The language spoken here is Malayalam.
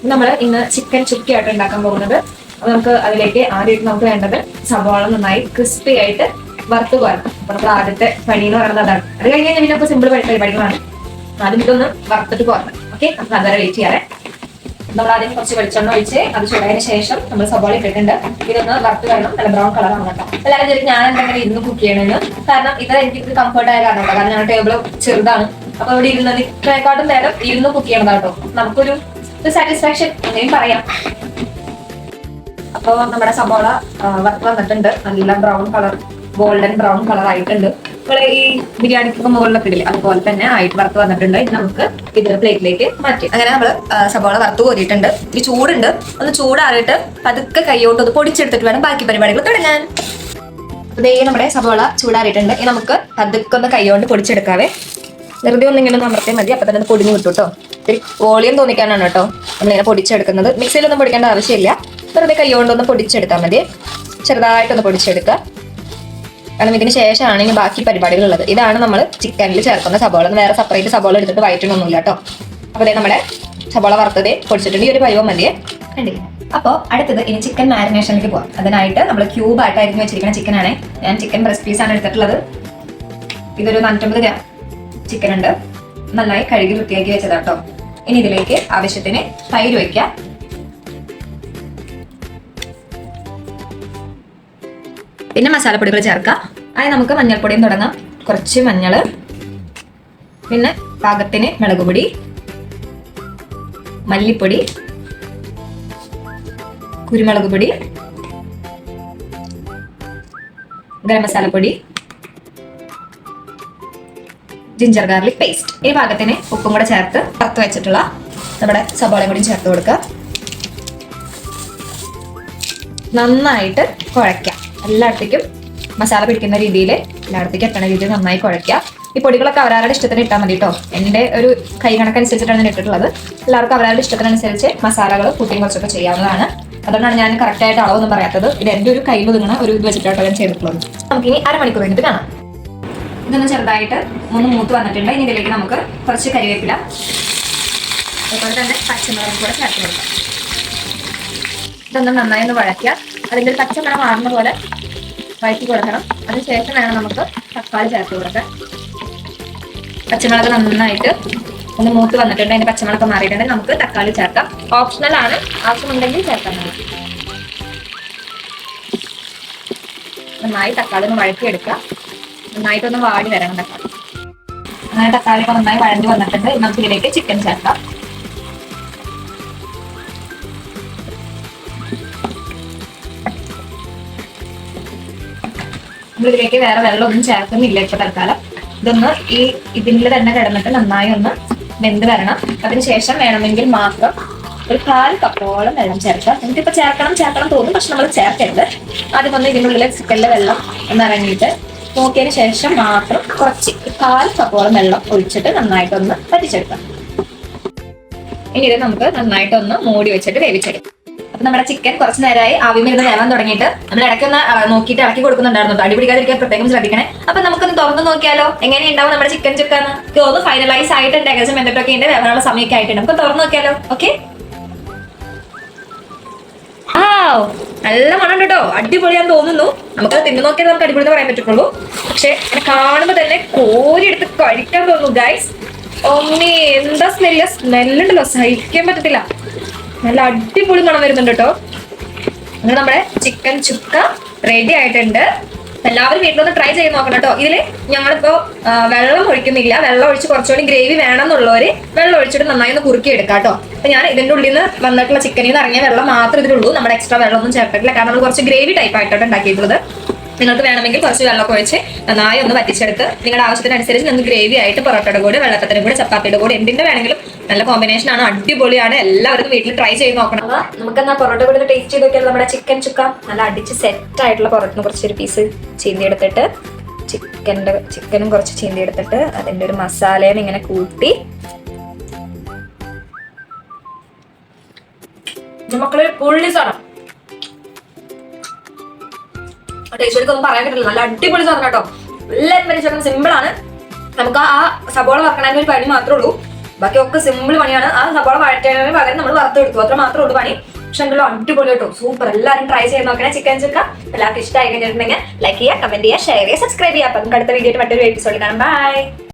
നമ്മൾ ഇന്ന് ചിക്കൻ ചുക്കിയായിട്ട് ഉണ്ടാക്കാൻ പോകുന്നത്. അപ്പൊ നമുക്ക് അതിലേക്ക് ആദ്യമായിട്ട് നമുക്ക് വേണ്ടത് സവാള നന്നായി ക്രിസ്പി ആയിട്ട് വറുത്ത് കോരണം. അപ്പൊ നമ്മൾ ആദ്യത്തെ പണി എന്ന് പറയുന്നത് അതാണ്. അത് കഴിഞ്ഞ് കഴിഞ്ഞാൽ പിന്നെ സിമ്പിൾ പരിപാടികളാണ്. ആദ്യം ഇതൊന്ന് വറുത്തിട്ട് കോരണം. ഓക്കെ, നമുക്ക് അതുവരെ വെയിറ്റ് ചെയ്യാറേ. നമ്മൾ ആദ്യം കുറച്ച് വെളിച്ചെണ്ണ ഒഴിച്ച് അത് ചൂടായതിനു ശേഷം നമ്മൾ സവാള ഇട്ടിട്ടുണ്ട്. ഇതൊന്ന് വറുത്ത് വരണം, നല്ല ബ്രൗൺ കളർ ആണ് കേട്ടോ. എല്ലാവരും ശരി ഞാൻ എന്തെങ്കിലും ഇരുന്ന് കുക്ക് ചെയ്യണമെന്ന്, കാരണം ഇത് എനിക്ക് കംഫർട്ട് ആയ കാരണം കേട്ടോ. കാരണം ഞങ്ങളുടെ ടേബിൾ ചെറുതാണ്. അപ്പൊ ഇവിടെ ഇരുന്നതിനെക്കാട്ടും നേരം ഇരുന്ന് കുക്ക് ചെയ്യണതാ കേട്ടോ. നമുക്കൊരു സാറ്റിസ്ഫാക്ഷൻ എങ്ങനെയും പറയാം. അപ്പോൾ നമ്മുടെ സവാള വറുത്ത് വന്നിട്ടുണ്ട്. നല്ല brown colour, golden brown colour ആയിട്ടുണ്ട്. നമ്മള് ഈ ബിരിയാണിക്കൊക്കെ മുകളിലൊക്കെ ഇടില്ലേ, അതുപോലെ തന്നെ ആയിട്ട് വറുത്ത് വന്നിട്ടുണ്ട്. ഇത് നമുക്ക് ഇതിന്റെ പ്ലേറ്റിലേക്ക് മാറ്റി. അങ്ങനെ നമ്മള് സവാള വറുത്ത് കോരിയിട്ടുണ്ട്. ഈ ചൂടുണ്ട്, ഒന്ന് ചൂടാറിയിട്ട് പതുക്കെ കൈയോട്ട് ഒന്ന് പൊടിച്ചെടുത്തിട്ട് വേണം ബാക്കി പരിപാടികൾ തുടങ്ങാൻ. അതേ നമ്മുടെ സവാള ചൂടാറിയിട്ടുണ്ട്. ഇനി നമുക്ക് പതുക്കെ ഒന്ന് കൈകൊണ്ട് പൊടിച്ചെടുക്കാവേ. വെറുതെ ഒന്നിങ്ങനെ ഒന്ന് അമർത്തിയാൽ മതി. അപ്പൊ തന്നെ പൊടിഞ്ഞു കിട്ടും കേട്ടോ. ഇത്തിരി വോളിയം തോന്നിക്കാനാണ് കേട്ടോ നമ്മളിങ്ങനെ പൊടിച്ചെടുക്കുന്നത്. മിക്സിയിലൊന്നും പൊടിക്കേണ്ട ആവശ്യമില്ല. വെറുതെ കൈ കൊണ്ടൊന്ന് പൊടിച്ചെടുത്താൽ മതി. ചെറുതായിട്ടൊന്ന് പൊടിച്ചെടുക്കുക. കാരണം ഇതിന് ശേഷമാണ് ഇനി ബാക്കി പരിപാടികൾ ഉള്ളത്. ഇതാണ് നമ്മൾ ചിക്കനിൽ ചേർക്കുന്ന സബോള. വേറെ സെപ്പറേറ്റ് സബോള എടുത്തിട്ട് വയറ്റണമൊന്നുമില്ല കേട്ടോ. അപ്പോൾ അതേ നമ്മുടെ സബോള വറുത്തതേ പൊടിച്ചിട്ടുണ്ട്. ഈ ഒരു പരുവം മതിയേ, കണ്ടില്ല. അപ്പോൾ അടുത്തത് ഇനി ചിക്കൻ മാരിനേഷനിലേക്ക് പോകാം. അതിനായിട്ട് നമ്മൾ ക്യൂബായിട്ടായിരിക്കും വെച്ചിരിക്കുന്ന ചിക്കനാണ്. ഞാൻ ചിക്കൻ ബ്രസ്റ്റ് പീസാണ് എടുത്തിട്ടുള്ളത്. ഇതൊരു 450 ഗ്രാം ചിക്കൻ ഉണ്ട്. നന്നായി കഴുകി വൃത്തിയാക്കി വെച്ചതാട്ടോ. ഇനി ഇതിലേക്ക് ആവശ്യത്തിന് തൈര് വയ്ക്കുക. പിന്നെ മസാലപ്പൊടികൾ ചേർക്കാം. ആദ്യം നമുക്ക് മഞ്ഞൾപ്പൊടിയും തുടങ്ങാം. കുറച്ച് മഞ്ഞൾ, പിന്നെ പാകത്തിന് മുളക് പൊടി, മല്ലിപ്പൊടി, കുരുമുളക് പൊടി, ഗരം മസാലപ്പൊടി, ജിഞ്ചർ ഗാർലിക് പേസ്റ്റ്. ഈ പാകത്തിന് ഉപ്പും കൂടെ ചേർത്ത് വറുത്ത് വെച്ചിട്ടുള്ള നമ്മുടെ സവാളയും കൂടി ചേർത്ത് കൊടുക്കുക. നന്നായിട്ട് കുഴയ്ക്കാം. എല്ലായിടത്തേക്കും മസാല പിടിക്കുന്ന രീതിയിൽ, എല്ലായിടത്തേക്കും എത്തണ രീതിയിൽ നന്നായി കുഴയ്ക്കുക. ഈ പൊടികളൊക്കെ അവരവരുടെ ഇഷ്ടത്തിന് ഇട്ടാൽ മതി കേട്ടോ. എൻ്റെ ഒരു കൈ കണക്കനുസരിച്ചിട്ടാണ് ഞാൻ ഇട്ടിട്ടുള്ളത്. എല്ലാവർക്കും അവരവരുടെ ഇഷ്ടത്തിനനുസരിച്ച് മസാലകൾ കൂട്ടിയും കുറച്ചൊക്കെ ചെയ്യാവുന്നതാണ്. അതുകൊണ്ടാണ് ഞാൻ കറക്റ്റായിട്ട് അളവൊന്നും പറയാത്തത്. ഇത് എൻ്റെ ഒരു കയ്യിൽ ഒതുങ്ങണ ഒരു ഇത് വെച്ചിട്ടാണ് ഞാൻ ചെയ്തിട്ടുള്ളത്. നമുക്കിനി അരമണിക്കൂർ കഴിഞ്ഞിട്ട് കാണാം. ഇതൊന്ന് ചെറുതായിട്ട് ഒന്ന് മൂത്ത് വന്നിട്ടുണ്ട്. ഇനി ഇതിലേക്ക് നമുക്ക് കുറച്ച് കരിവേപ്പില, അതുപോലെ തന്നെ പച്ചമുളക് കൂടെ ചേർത്ത് കൊടുക്കാം. ഇതൊന്ന് നന്നായി ഒന്ന് വഴക്കുക. അതിൻ്റെ ഒരു പച്ചമണം മാറുന്ന പോലെ വഴറ്റി കൊടുക്കണം. അതിനുശേഷം വേണം നമുക്ക് തക്കാളി ചേർത്ത് കൊടുക്കാൻ. പച്ചമുളക് നന്നായിട്ട് ഒന്ന് മൂത്ത് വന്നിട്ടുണ്ട്. അതിൻ്റെ പച്ചമുളക് മാറിയിട്ടുണ്ടെങ്കിൽ നമുക്ക് തക്കാളി ചേർക്കാം. ഓപ്ഷണൽ ആണ്, ആവശ്യമുണ്ടെങ്കിൽ ചേർക്കാൻ മതി. നന്നായി തക്കാളി ഒന്ന് വഴറ്റിയെടുക്കുക. നന്നായിട്ടൊന്ന് വാടി വരണം തക്കാളി. അങ്ങനെ തക്കാളി ഒക്കെ നന്നായി വഴഞ്ഞു വന്നിട്ടുണ്ട്. നമുക്ക് ഇതിലേക്ക് ചിക്കൻ ചേർക്കാം. നമ്മളിതിലേക്ക് വേറെ വെള്ളമൊന്നും ചേർക്കുന്നില്ല ഇപ്പൊ തൽക്കാലം. ഇതൊന്ന് ഇതിൽ തന്നെ കിടന്നിട്ട് നന്നായി ഒന്ന് വെന്ത് വരണം. അതിനുശേഷം വേണമെങ്കിൽ മാത്രം ഒരു 1/4 കപ്പോളം വെള്ളം ചേർക്കാം. നമുക്കിപ്പോൾ ചേർക്കണം തോന്നും, പക്ഷെ നമ്മൾ ചേർക്കരുത്. ആദ്യം ഒന്ന് ഇതിനുള്ളിലെ ചിക്കനിലെ വെള്ളം ഒന്ന് ഇറങ്ങിയിട്ട് നോക്കിയതിന് ശേഷം മാത്രം കുറച്ച് 1/4 കപ്പോളം വെള്ളം ഒഴിച്ചിട്ട് നന്നായിട്ടൊന്ന് വറ്റിച്ചെടുക്കാം. ഇനി ഇത് നമുക്ക് നന്നായിട്ടൊന്ന് മൂടി വെച്ചിട്ട് വേവിച്ചെടുക്കാം. അപ്പൊ നമ്മുടെ ചിക്കൻ കുറച്ച് നേരമായി ആവിമരുന്ന് വേവാൻ തുടങ്ങിയിട്ട് നമ്മൾ ഇടയ്ക്കൊന്ന് നോക്കിയിട്ട് ഇളക്കി കൊടുക്കുന്നുണ്ടായിരുന്നു. അടി പിടിക്കാതിരിക്കാൻ പ്രത്യേകം ശ്രദ്ധിക്കണേ. അപ്പൊ നമുക്കൊന്ന് തുറന്ന് നോക്കിയാലോ എങ്ങനെയുണ്ടാവും നമ്മുടെ ചിക്കൻ ചുക്കാന്ന്. തോന്നുന്നു ഫൈനലൈസ് ആയിട്ടുണ്ട്. ഏകദേശം എന്തൊക്കെ ഉണ്ട്, വേവാനുള്ള സമയമൊക്കെ ആയിട്ടുണ്ട്. നമുക്ക് തുറന്ന് നോക്കിയാലോ. ഓക്കെ, നല്ല മണം കേട്ടോ. അടിപൊളിയാന്ന് തോന്നുന്നു. നമുക്കത് തിന്നു നോക്കിയാൽ നമുക്ക് അടിപൊളി പറയാൻ പറ്റുള്ളൂ. പക്ഷെ കാണുമ്പോൾ തന്നെ കോരി എടുത്ത് കഴിക്കാൻ തോന്നുന്നു ഗൈസ്. ഒമ്മേ, എന്താ സ്മെല്ലുണ്ടല്ലോ, സഹിക്കാൻ പറ്റത്തില്ല. നല്ല അടിപൊളി മണം വരുന്നുണ്ട് കേട്ടോ. അങ്ങനെ നമ്മുടെ ചിക്കൻ ചുക്ക റെഡി ആയിട്ടുണ്ട്. എല്ലാവരും വീട്ടിലൊന്ന് ട്രൈ ചെയ്ത് നോക്കണം കേട്ടോ. ഇതില് ഞങ്ങളിപ്പോ വെള്ളം ഒഴിക്കുന്നില്ല. വെള്ളം ഒഴിച്ച് കുറച്ചുകൂടി ഗ്രേവി വേണം എന്നുള്ളവര് വെള്ളം ഒഴിച്ചിട്ട് നന്നായി ഒന്ന് കുറുക്കി എടുക്കാം കേട്ടോ. അപ്പൊ ഞാൻ ഇതിന്റെ ഉള്ളിൽ നിന്ന് വന്നിട്ടുള്ള ചിക്കനിൽ നിന്ന് ഇറങ്ങിയ വെള്ളം മാത്രമേ ഇതിലുള്ളൂ. നമ്മുടെ എക്സ്ട്രാ വെള്ളം ഒന്നും ചേർത്തിട്ടില്ല. കാരണം നമ്മൾ കുറച്ച് ഗ്രേവി ടൈപ്പ് ആയിട്ടാണ് ഉണ്ടാക്കിയിട്ടുള്ളത്. നിങ്ങൾക്ക് വേണമെങ്കിൽ കുറച്ച് വെള്ളമൊക്കെ ഒഴിച്ച് നന്നായി ഒന്ന് വറ്റിച്ചെടുത്ത് നിങ്ങളുടെ ആവശ്യത്തിനനുസരിച്ച് നിങ്ങൾക്ക് ഗ്രേവി ആയിട്ട് പൊറോട്ടയുടെ കൂടെ, വെള്ളത്തിൻ്റെ കൂടെ, ചപ്പാത്തിയുടെ കൂടെ, എന്തിന്റെ വേണമെങ്കിലും നല്ല കോമ്പിനേഷൻ ആണ്. അടിപൊളിയാണ്. എല്ലാവരും വീട്ടിൽ ട്രൈ ചെയ്ത് നോക്കണം. നമുക്ക് എന്നാ പൊറോട്ട കൂടെ ടേസ്റ്റ് ചെയ്ത് നോക്കിയാൽ നമ്മുടെ ചിക്കൻ ചുക്ക നല്ല അടിച്ച് സെറ്റ് ആയിട്ടുള്ള പൊറോട്ടിന് കുറച്ചൊരു പീസ് ചീന്തി എടുത്തിട്ട് ചിക്കനും കുറച്ച് ചീന്തി എടുത്തിട്ട് അതിൻ്റെ ഒരു മസാലയും ഇങ്ങനെ കൂട്ടി മക്കളെ പുള്ളി സാധനം. ടേസ്റ്റ് ഒന്നും പറയാൻ പറ്റില്ല. നല്ല അടിപൊളി സാധനം കേട്ടോ. എല്ലാവരും പരിചയം സിമ്പിൾ ആണ്. നമുക്ക് ആ സബോള വറക്കണതിന് ഒരു പണി മാത്രമേ ഉള്ളൂ. ബാക്കിയൊക്കെ സിമ്പിൾ പണിയാണ്. ആ സവാള വഴറ്റുന്നതിന് പകരം നമ്മൾ വറുത്തെടുത്തു, അത്ര മാത്രമേ ഉള്ളൂ പണി. പക്ഷെ എങ്കിലും അടിപൊളി കേട്ടോ, സൂപ്പർ. എല്ലാവരും ട്രൈ ചെയ്ത് നോക്കണേ ചിക്കൻ ചുക്ക. എല്ലാവർക്കും ഇഷ്ടമായി കഴിഞ്ഞിട്ടുണ്ടെങ്കിൽ ലൈക്ക് ചെയ്യുക, കമന്റ് ചെയ്യുക, ഷെയർ ചെയ്യുക, സബ്സ്ക്രൈബ് ചെയ്യുക. അപ്പം നമുക്ക് അടുത്ത വീഡിയോ മറ്റൊരു എപ്പിസോഡിൽ കാണാം. ബൈ.